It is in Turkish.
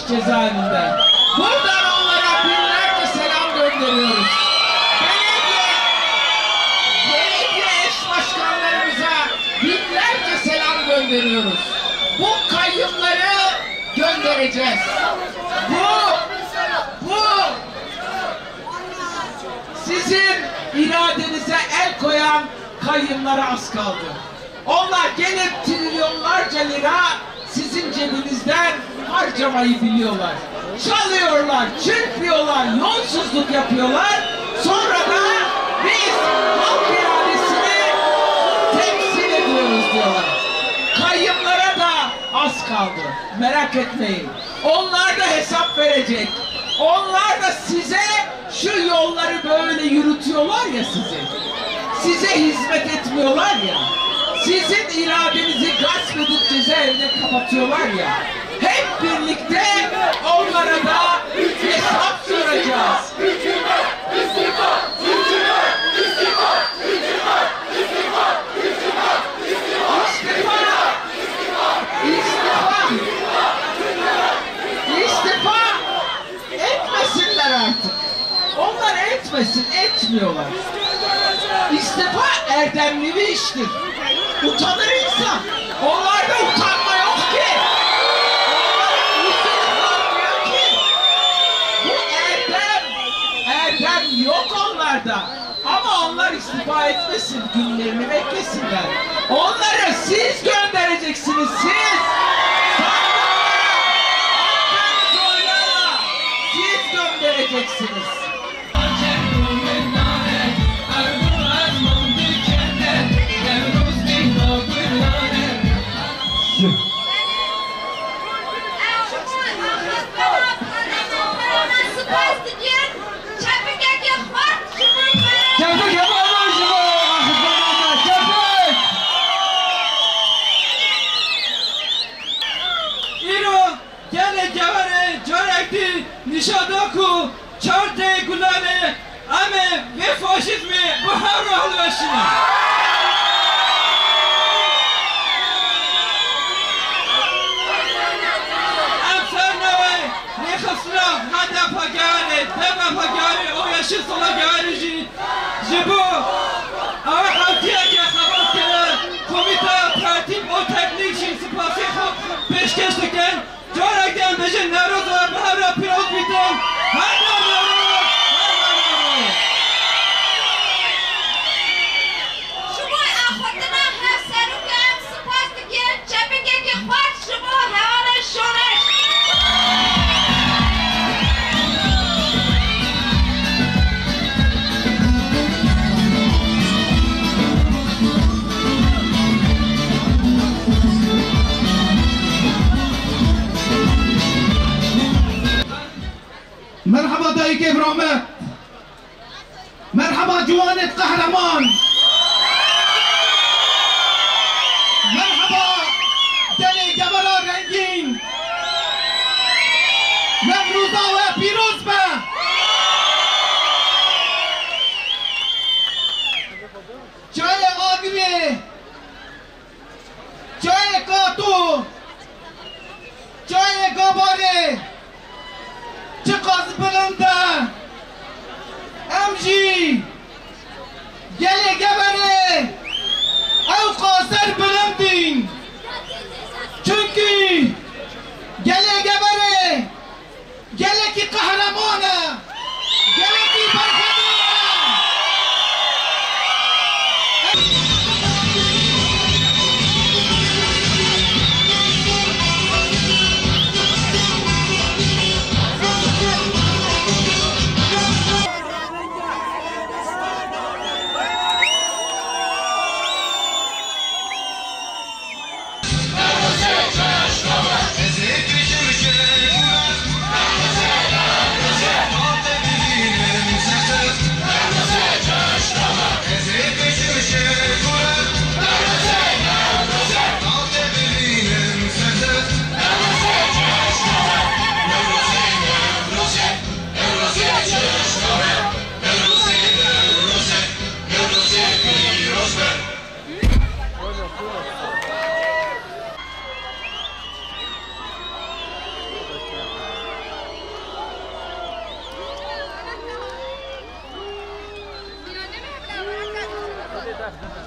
Cezaevinden. Buradan onlara binlerce selam gönderiyoruz. Belediye eş başkanlarımıza binlerce selam gönderiyoruz. Bu kayyumları göndereceğiz. Bu sizin iradenize el koyan kayyumlara az kaldı. Onlar gelip trilyonlarca lira sizin cebinizden harcamayı biliyorlar. Çalıyorlar, çırpıyorlar, yolsuzluk yapıyorlar. Sonra da biz halk iradesini temsil ediyoruz diyorlar. Kayyımlara da az kaldı. Merak etmeyin. Onlar da hesap verecek. Onlar da size şu yolları böyle yürütüyorlar ya size. Size hizmet etmiyorlar ya. Sizin iradenizi gasp edip cezaevine kapatıyorlar ya. Hep birlikte onlara da hesap soracağız. İstifa etmesinler artık. Onlar etmesin, etmiyorlar. İstifa erdemli bir iştir. Utanır insan. Onlarda utanma yok ki. Onların yüzü kalmıyor ki. Bu erdem yok onlarda. Ama onlar istifa etmesin, günlerini beklesinler. Onları siz göndereceksiniz, siz. Sandıklara, attığınız oylara siz göndereceksiniz. Nişadoku, çarte gulane, ame ve faşizmi bu havralı başına. Amsarnave, ne khasra, hada pagane, deva pagane, o yaşı sola garici, jibu, ama haltiye ki xabar kere, komita, tertip, o teknik şin spasi xo, peşkeş diken, Çorak'tan beşin neroz var, bahara piroz biten, her neroz, Şubu ahvatına her seruk em spas diken, çepike ki xvat şubu hevane şoreş. مرحبا دايك إبرامت مرحبا جوانة قهرمان مرحبا دلي جبرا رنگين نوروزا و پیروز به جای آگری جای قاتو جای گاباره Çıkaz bölümde emci gele gebere ev kasır bölümdün çünkü gele gebere gele ki kahramana gele ki barkadına Abi